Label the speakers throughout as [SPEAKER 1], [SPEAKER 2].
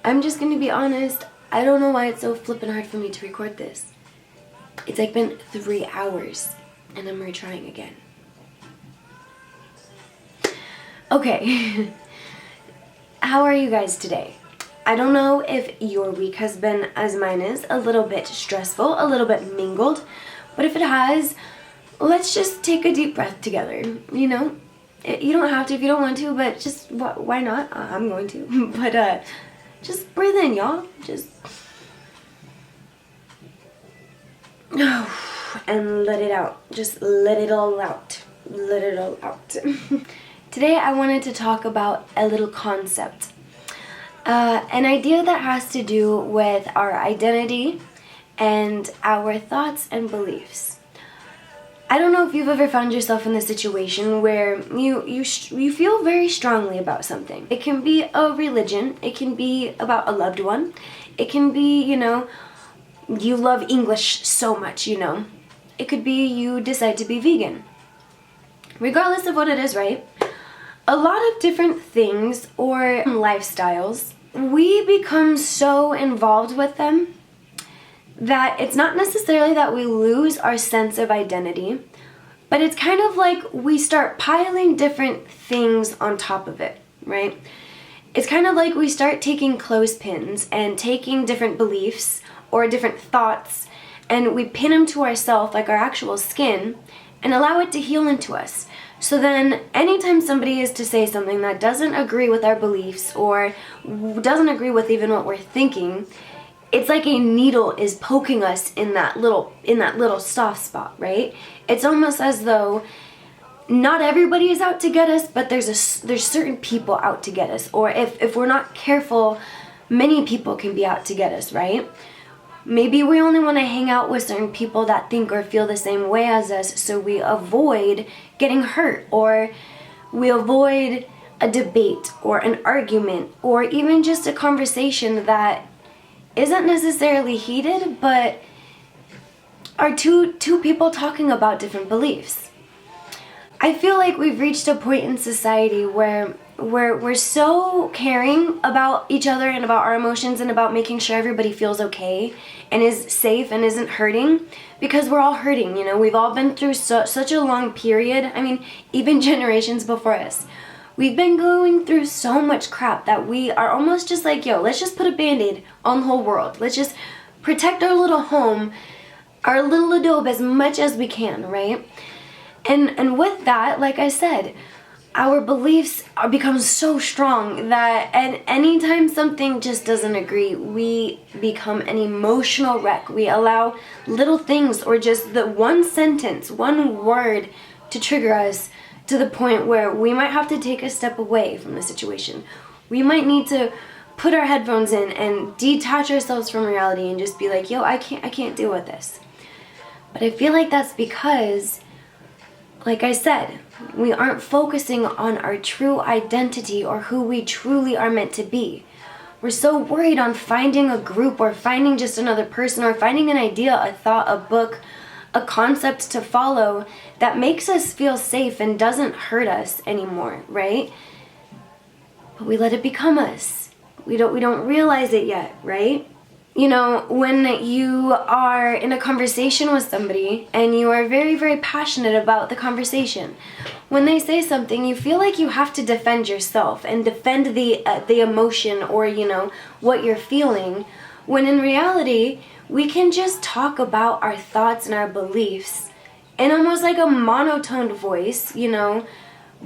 [SPEAKER 1] I'm just gonna be honest, I don't know why it's so flippin' hard for me to record this. It's like been 3 hours and I'm retrying again. Okay, how are you guys today? I don't know if your week has been as mine is, a little bit stressful, a little bit mingled, but if it has, let's just take a deep breath together, you know? You don't have to if you don't want to, but just, why not? I'm going to, but just breathe in, y'all. Just, and let it out. Just let it all out. Let it all out. Today I wanted to talk about a little concept. An idea that has to do with our identity and our thoughts and beliefs. I don't know if you've ever found yourself in this situation where you feel very strongly about something. It can be a religion, it can be about a loved one, it can be, you know, you love English so much, you know. It could be you decide to be vegan. Regardless of what it is, right? A lot of different things or lifestyles, we become so involved with them that it's not necessarily that we lose our sense of identity, but it's kind of like we start piling different things on top of it, right? It's kind of like we start taking clothespins and taking different beliefs or different thoughts and we pin them to ourselves like our actual skin and allow it to heal into us. So then anytime somebody is to say something that doesn't agree with our beliefs or doesn't agree with even what we're thinking, it's like a needle is poking us in that little soft spot, right? It's almost as though not everybody is out to get us, but there's certain people out to get us. Or if we're not careful, many people can be out to get us, right? Maybe we only want to hang out with certain people that think or feel the same way as us, so we avoid getting hurt, or we avoid a debate or an argument, or even just a conversation that isn't necessarily heated, but are two people talking about different beliefs. I feel like we've reached a point in society where we're so caring about each other and about our emotions and about making sure everybody feels okay and is safe and isn't hurting, because we're all hurting, you know. We've all been through such a long period. I mean, even generations before us. We've been going through so much crap that we are almost just like, yo, let's just put a band-aid on the whole world. Let's just protect our little home, our little adobe as much as we can, right? And with that, like I said, our beliefs become so strong that anytime something just doesn't agree, we become an emotional wreck. We allow little things or just the one sentence, one word to trigger us to the point where we might have to take a step away from the situation. We might need to put our headphones in and detach ourselves from reality and just be like, yo, I can't deal with this. But I feel like that's because, like I said, we aren't focusing on our true identity or who we truly are meant to be. We're so worried on finding a group or finding just another person or finding an idea, a thought, a book, a concept to follow that makes us feel safe and doesn't hurt us anymore, right? But we let it become us. We don't realize it yet, right? You know, when you are in a conversation with somebody and you are very, very passionate about the conversation, when they say something, you feel like you have to defend yourself and defend the emotion or, you know, what you're feeling, when in reality, we can just talk about our thoughts and our beliefs in almost like a monotoned voice, you know,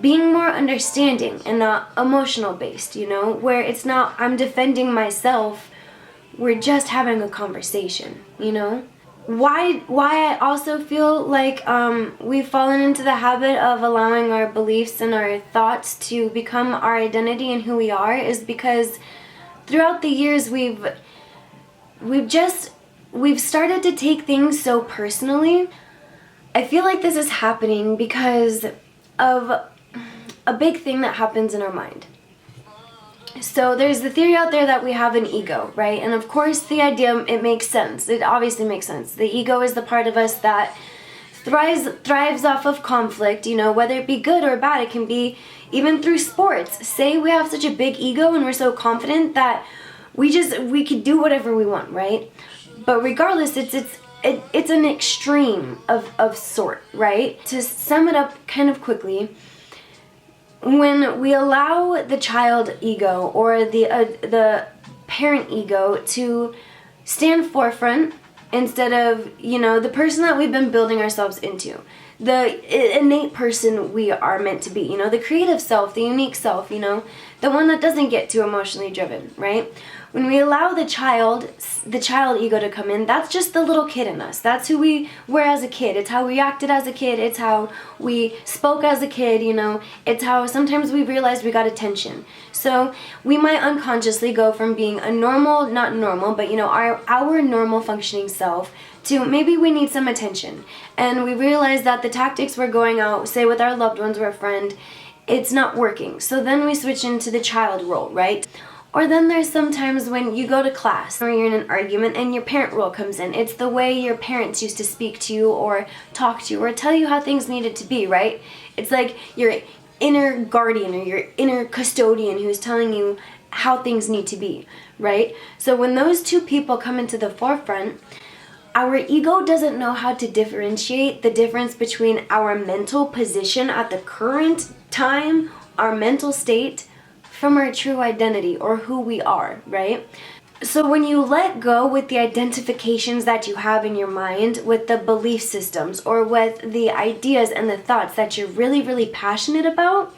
[SPEAKER 1] being more understanding and not emotional based, you know, where it's not, I'm defending myself, we're just having a conversation, you know? Why I also feel like we've fallen into the habit of allowing our beliefs and our thoughts to become our identity and who we are is because throughout the years we've started to take things so personally. I feel like this is happening because of a big thing that happens in our mind. So there's the theory out there that we have an ego, right? And of course the idea, it makes sense. It obviously makes sense. The ego is the part of us that thrives off of conflict, you know, whether it be good or bad. It can be even through sports. Say we have such a big ego and we're so confident that we could do whatever we want, right? But regardless, it's an extreme of sort, right? To sum it up kind of quickly, when we allow the child ego or the parent ego to stand forefront instead of, the person that we've been building ourselves into, the innate person we are meant to be, the creative self, the unique self, the one that doesn't get too emotionally driven, right? When we allow the child ego to come in, that's just the little kid in us. That's who we were as a kid. It's how we acted as a kid. It's how we spoke as a kid, It's how sometimes we realized we got attention. So we might unconsciously go from being a normal, not normal, but our normal functioning self to maybe we need some attention. And we realize that the tactics we're going out, say with our loved ones or a friend, it's not working. So then we switch into the child role, right? Or then there's sometimes when you go to class or you're in an argument and your parent role comes in. It's the way your parents used to speak to you or talk to you or tell you how things needed to be, right? It's like your inner guardian or your inner custodian who's telling you how things need to be, right? So when those two people come into the forefront, our ego doesn't know how to differentiate the difference between our mental position at the current time, our mental state, from our true identity or who we are, right? So when you let go with the identifications that you have in your mind, with the belief systems or with the ideas and the thoughts that you're really, really passionate about,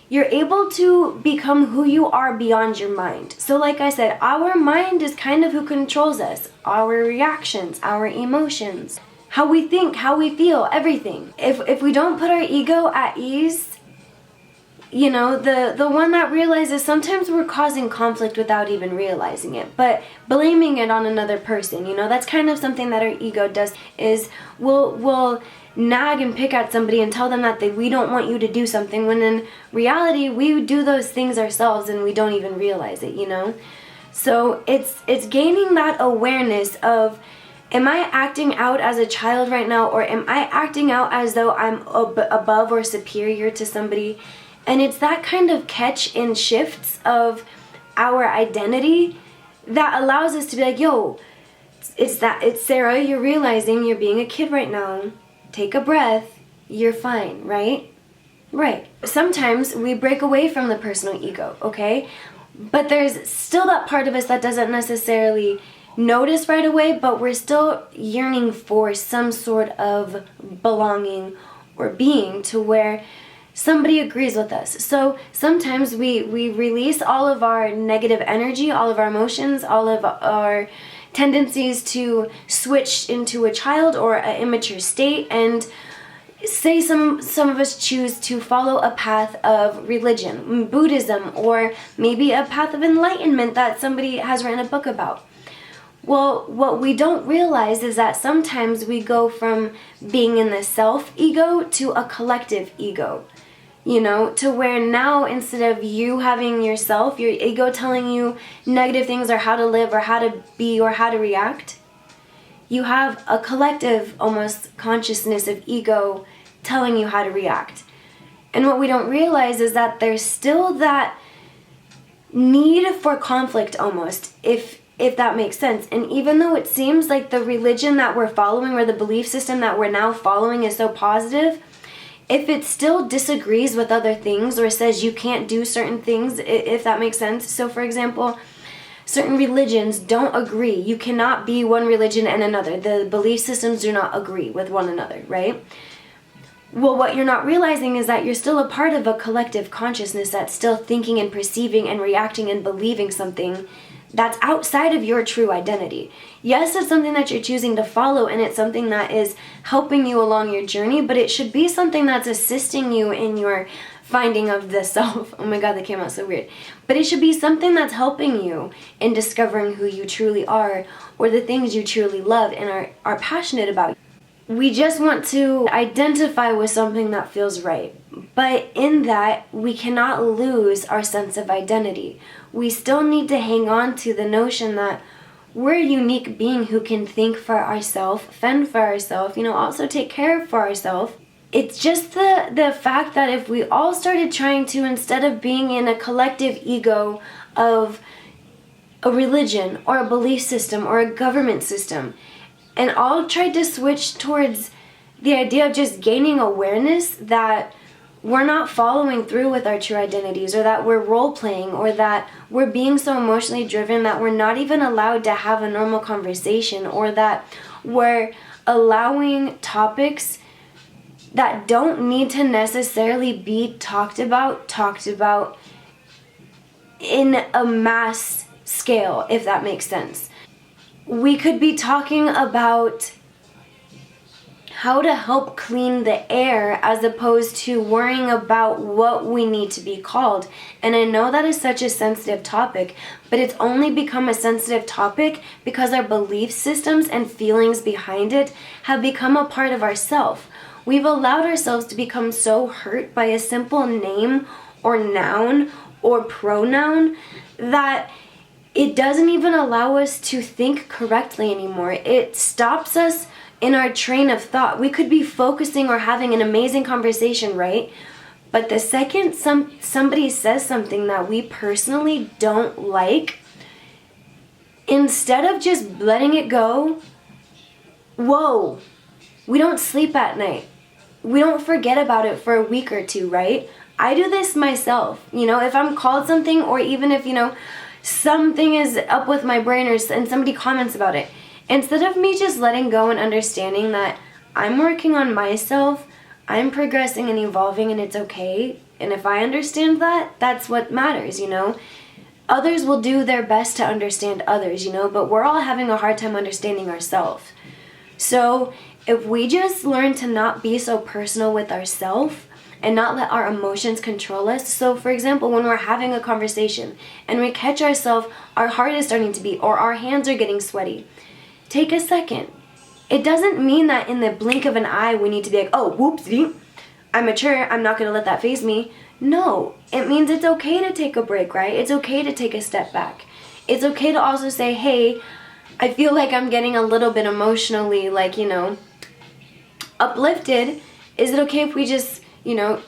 [SPEAKER 1] you're able to become who you are beyond your mind. So like I said, our mind is kind of who controls us, our reactions, our emotions, how we think, how we feel, everything. If we don't put our ego at ease, the one that realizes sometimes we're causing conflict without even realizing it, but blaming it on another person, that's kind of something that our ego does, is we'll nag and pick at somebody and tell them that we don't want you to do something, when in reality we do those things ourselves and we don't even realize it, So it's gaining that awareness of, am I acting out as a child right now, or am I acting out as though I'm above or superior to somebody? And it's that kind of catch in shifts of our identity that allows us to be like, yo, it's Sarah, you're realizing you're being a kid right now. Take a breath, you're fine, right? Right. Sometimes we break away from the personal ego, okay? But there's still that part of us that doesn't necessarily notice right away, but we're still yearning for some sort of belonging or being to where somebody agrees with us. So sometimes we release all of our negative energy, all of our emotions, all of our tendencies to switch into a child or an immature state, and say some of us choose to follow a path of religion, Buddhism, or maybe a path of enlightenment that somebody has written a book about. Well, what we don't realize is that sometimes we go from being in the self-ego to a collective ego. To where now, instead of you having yourself, your ego telling you negative things or how to live or how to be or how to react, you have a collective almost consciousness of ego telling you how to react. And what we don't realize is that there's still that need for conflict almost, if that makes sense. And even though it seems like the religion that we're following or the belief system that we're now following is so positive, if it still disagrees with other things or says you can't do certain things, if that makes sense. So for example, certain religions don't agree. You cannot be one religion and another. The belief systems do not agree with one another, right? Well, what you're not realizing is that you're still a part of a collective consciousness that's still thinking and perceiving and reacting and believing something that's outside of your true identity. Yes, it's something that you're choosing to follow, and it's something that is helping you along your journey, but it should be something that's assisting you in your finding of the self. Oh my God, that came out so weird. But it should be something that's helping you in discovering who you truly are, or the things you truly love and are passionate about. We just want to identify with something that feels right. But in that, we cannot lose our sense of identity. We still need to hang on to the notion that we're a unique being who can think for ourselves, fend for ourselves, also take care for ourselves. It's just the fact that if we all started trying to, instead of being in a collective ego of a religion or a belief system or a government system, and all tried to switch towards the idea of just gaining awareness that we're not following through with our true identities, or that we're role playing, or that we're being so emotionally driven that we're not even allowed to have a normal conversation, or that we're allowing topics that don't need to necessarily be talked about in a mass scale, if that makes sense. We could be talking about how to help clean the air as opposed to worrying about what we need to be called. And I know that is such a sensitive topic, but it's only become a sensitive topic because our belief systems and feelings behind it have become a part of ourselves. We've allowed ourselves to become so hurt by a simple name or noun or pronoun that it doesn't even allow us to think correctly anymore. It stops us in our train of thought. We could be focusing or having an amazing conversation, right? But the second somebody says something that we personally don't like, instead of just letting it go, whoa, we don't sleep at night. We don't forget about it for a week or two, right? I do this myself. If I'm called something, or even if, something is up with my brain and somebody comments about it, instead of me just letting go and understanding that I'm working on myself, I'm progressing and evolving, and it's okay. And if I understand that, that's what matters, Others will do their best to understand others, but we're all having a hard time understanding ourselves. So if we just learn to not be so personal with ourselves and not let our emotions control us. So for example, when we're having a conversation and we catch ourselves, our heart is starting to beat or our hands are getting sweaty, take a second. It doesn't mean that in the blink of an eye we need to be like, oh, whoopsie, I'm mature, I'm not going to let that faze me. No, it means it's okay to take a break, right? It's okay to take a step back. It's okay to also say, hey, I feel like I'm getting a little bit emotionally, uplifted. Is it okay if we just,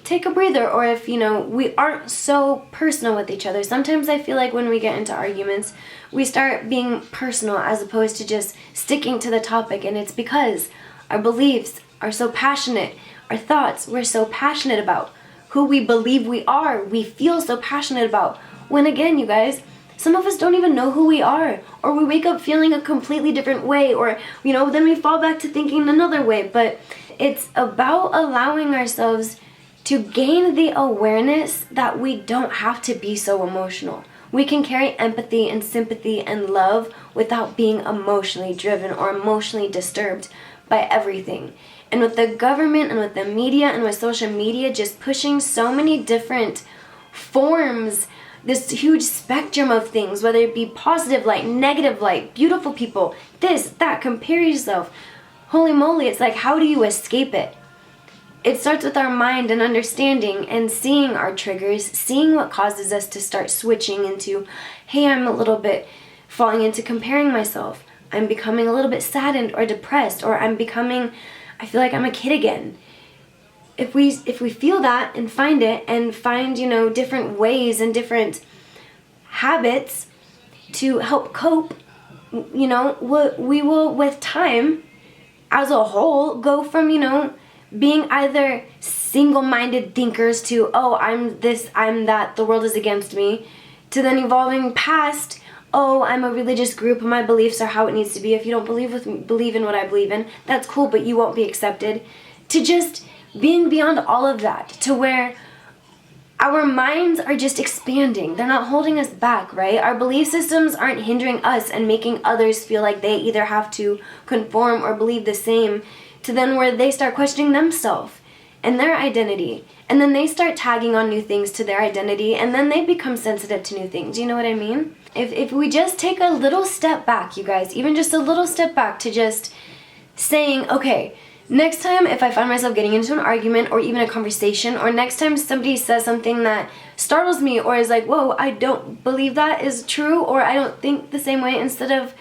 [SPEAKER 1] take a breather? Or if, we aren't so personal with each other. Sometimes I feel like when we get into arguments, we start being personal as opposed to just sticking to the topic. And it's because our beliefs are so passionate. Our thoughts we're so passionate about. Who we believe we are, we feel so passionate about. When again, you guys, some of us don't even know who we are. Or we wake up feeling a completely different way. Or, then we fall back to thinking another way. But it's about allowing ourselves to gain the awareness that we don't have to be so emotional. We can carry empathy and sympathy and love without being emotionally driven or emotionally disturbed by everything. And with the government and with the media and with social media just pushing so many different forms, this huge spectrum of things, whether it be positive light, negative light, beautiful people, this, that, compare yourself. Holy moly, it's like, how do you escape it? It starts with our mind and understanding and seeing our triggers, seeing what causes us to start switching into, hey, I'm a little bit falling into comparing myself. I'm becoming a little bit saddened or depressed, or I feel like I'm a kid again. If we feel that and find it and find, different ways and different habits to help cope, we will, with time, as a whole, go from, being either single-minded thinkers to, oh, I'm this, I'm that, the world is against me, to then evolving past, oh, I'm a religious group and my beliefs are how it needs to be. If you don't believe in what I believe in, that's cool, but you won't be accepted. To just being beyond all of that, to where our minds are just expanding. They're not holding us back, right? Our belief systems aren't hindering us and making others feel like they either have to conform or believe the same, to then where they start questioning themselves and their identity. And then they start tagging on new things to their identity, and then they become sensitive to new things. You know what I mean? If we just take a little step back, you guys, even just a little step back to just saying, okay, next time if I find myself getting into an argument or even a conversation, or next time somebody says something that startles me or is like, whoa, I don't believe that is true, or I don't think the same way, instead of,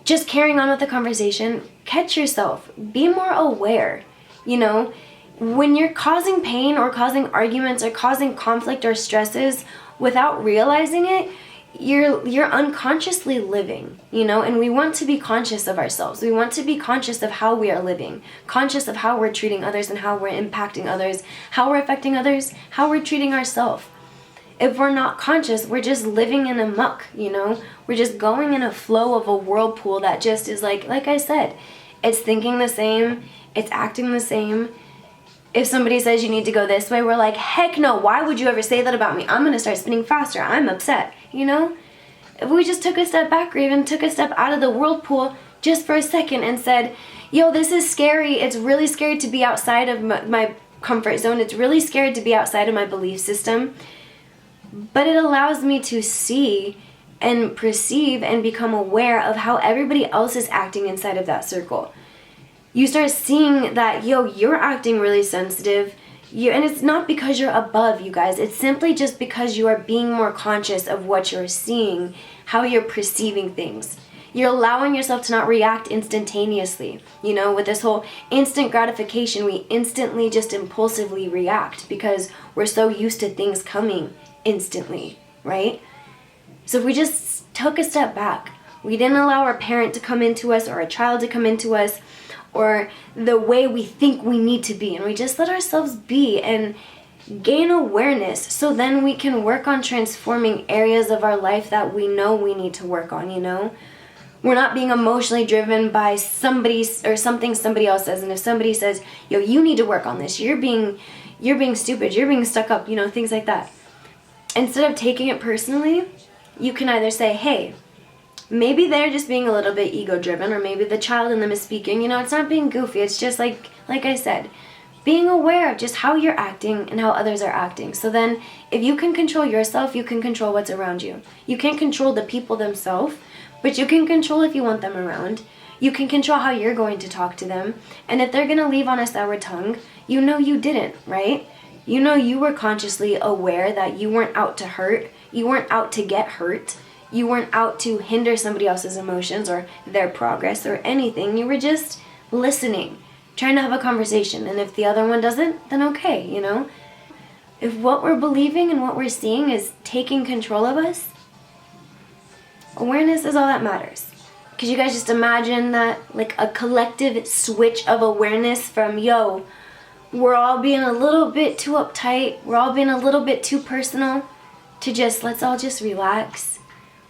[SPEAKER 1] just carrying on with the conversation, catch yourself. Be more aware. When you're causing pain or causing arguments or causing conflict or stresses without realizing it, you're unconsciously living, you know, and we want to be conscious of ourselves. We want to be conscious of how we are living, conscious of how we're treating others and how we're impacting others, how we're affecting others, how we're treating ourselves. If we're not conscious, we're just living in a muck, you know? We're just going in a flow of a whirlpool that just is like I said, it's thinking the same, it's acting the same. If somebody says you need to go this way, we're like, heck no, why would you ever say that about me? I'm gonna start spinning faster, I'm upset, you know? If we just took a step back or even took a step out of the whirlpool just for a second and said, yo, this is scary, it's really scary to be outside of my comfort zone, it's really scary to be outside of my belief system, but it allows me to see and perceive and become aware of how everybody else is acting inside of that circle. You start seeing that, yo, you're acting really sensitive, and it's not because you're above, you guys. It's simply just because you are being more conscious of what you're seeing, how you're perceiving things. You're allowing yourself to not react instantaneously. You know, with this whole instant gratification, we instantly just impulsively react because we're so used to things coming instantly, right? So if we just took a step back, we didn't allow our parent to come into us or a child to come into us or the way we think we need to be, and we just let ourselves be and gain awareness, so then we can work on transforming areas of our life that we know we need to work on, you know? We're not being emotionally driven by somebody or something somebody else says, and if somebody says, yo, you need to work on this, you're being stupid, you're being stuck up, you know, things like that. Instead of taking it personally, you can either say, hey, maybe they're just being a little bit ego-driven, or maybe the child in them is speaking. You know, it's not being goofy. It's just like I said, being aware of just how you're acting and how others are acting. So then, if you can control yourself, you can control what's around you. You can't control the people themselves, but you can control if you want them around. You can control how you're going to talk to them. And if they're going to leave on a sour tongue, you know you didn't, right? You know you were consciously aware that you weren't out to hurt. You weren't out to get hurt. You weren't out to hinder somebody else's emotions or their progress or anything. You were just listening, trying to have a conversation. And if the other one doesn't, then okay, you know? If what we're believing and what we're seeing is taking control of us, awareness is all that matters. Because you guys just imagine that, like a collective switch of awareness from, yo, we're all being a little bit too uptight, we're all being a little bit too personal, to just, let's all just relax.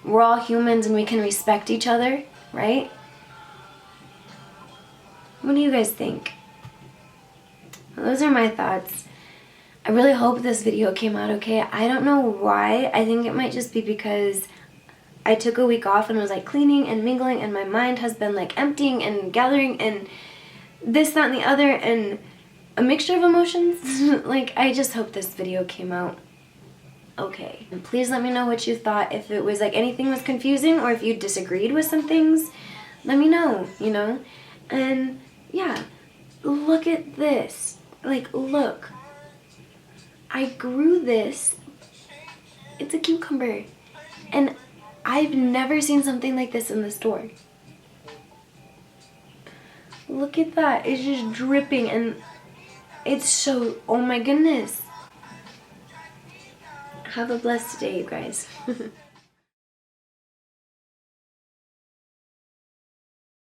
[SPEAKER 1] We're all humans and we can respect each other, right? What do you guys think? Well, those are my thoughts. I really hope this video came out okay. I don't know why. I think it might just be because I took a week off and was like cleaning and mingling, and my mind has been like emptying and gathering and this, that, and the other, and a mixture of emotions. Like, I just hope this video came out okay. And please let me know what you thought. If it was like anything was confusing, or if you disagreed with some things, let me know, you know? And yeah, look at this. Like, look. I grew this. It's a cucumber. And I've never seen something like this in the store. Look at that. It's just dripping, and it's so, oh my goodness. Have a blessed day, you guys.